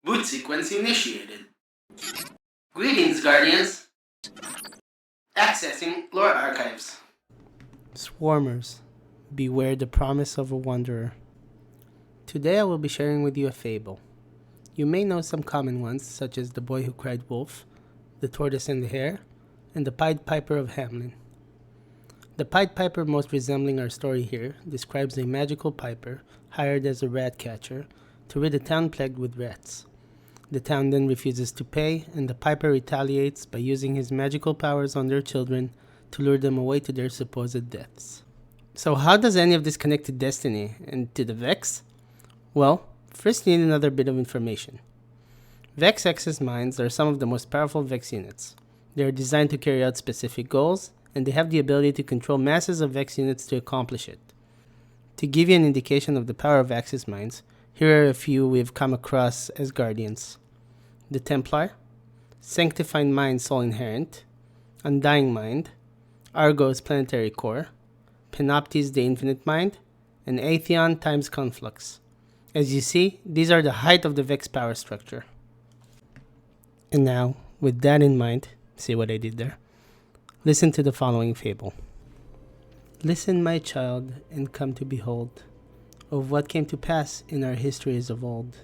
Boot sequence initiated. Greetings, Guardians. Accessing lore archives. Swarmers, beware the promise of a wanderer. Today I will be sharing with you a fable. You may know some common ones, such as the boy who cried wolf, the tortoise and the hare, and the Pied Piper of Hamelin. The Pied Piper most resembling our story here describes a magical piper hired as a rat catcher to rid a town plagued with rats. The town then refuses to pay, and the piper retaliates by using his magical powers on their children to lure them away to their supposed deaths. So how does any of this connect to Destiny and to the Vex? Well, first you need another bit of information. Vex Access Minds are some of the most powerful Vex units. They are designed to carry out specific goals, and they have the ability to control masses of Vex units to accomplish it. To give you an indication of the power of Access Minds, here are a few we've come across as Guardians. The Templar, Sanctified Mind Soul Inherent, Undying Mind, Argo's Planetary Core, Panoptes the Infinite Mind, and Atheon times Conflux. As you see, these are the height of the Vex power structure. And now, with that in mind, see what I did there? Listen to the following fable. Listen, my child, and come to behold of what came to pass in our histories of old.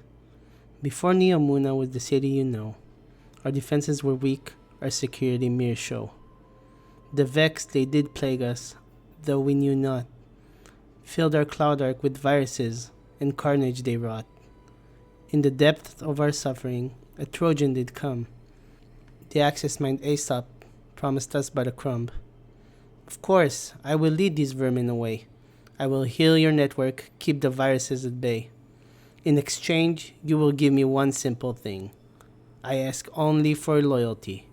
Before Neomuna was the city you know, our defenses were weak, our security mere show. The Vex, they did plague us, though we knew not, filled our cloud arc with viruses, and carnage they wrought. In the depth of our suffering, a Trojan did come. The Access Mind Aesop promised us but a crumb. Of course, I will lead these vermin away. I will heal your network, keep the viruses at bay. In exchange, you will give me one simple thing. I ask only for loyalty.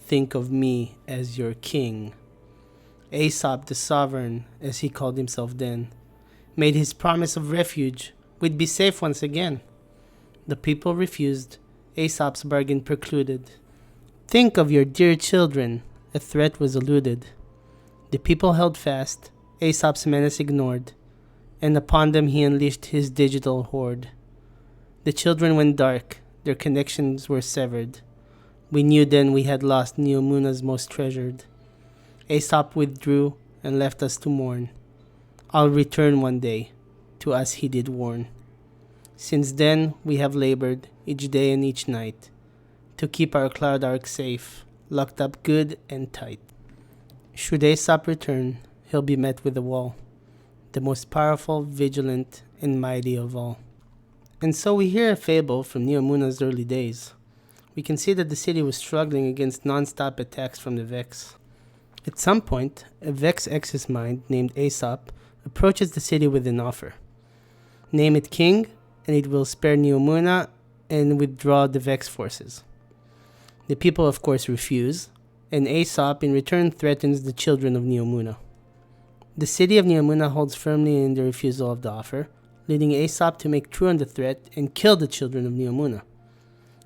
Think of me as your king. Aesop the Sovereign, as he called himself then, made his promise of refuge. We'd be safe once again. The people refused. Aesop's bargain precluded. Think of your dear children. A threat was eluded. The people held fast. Aesop's menace ignored, and upon them he unleashed his digital horde. The children went dark, their connections were severed. We knew then we had lost Neomuna's most treasured. Aesop withdrew and left us to mourn. I'll return one day, to us he did warn. Since then we have labored, each day and each night, to keep our cloud arc safe, locked up good and tight. Should Aesop return, he'll be met with a wall, the most powerful, vigilant, and mighty of all. And so we hear a fable from Neomuna's early days. We can see that the city was struggling against non-stop attacks from the Vex. At some point, a Vex Access Mind named Aesop approaches the city with an offer. Name it king, and it will spare Neomuna and withdraw the Vex forces. The people of course refuse, and Aesop in return threatens the children of Neomuna. The city of Neomuna holds firmly in the refusal of the offer, leading Aesop to make true on the threat and kill the children of Neomuna.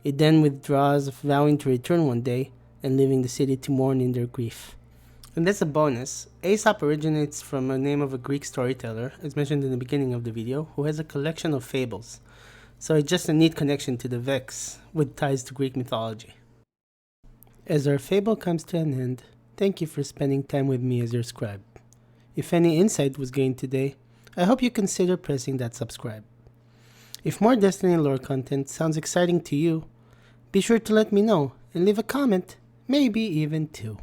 It then withdraws, vowing to return one day and leaving the city to mourn in their grief. And as a bonus, Aesop originates from a name of a Greek storyteller, as mentioned in the beginning of the video, who has a collection of fables. So it's just a neat connection to the Vex, with ties to Greek mythology. As our fable comes to an end, thank you for spending time with me as your scribe. If any insight was gained today, I hope you consider pressing that subscribe. If more Destiny lore content sounds exciting to you, be sure to let me know and leave a comment, maybe even two.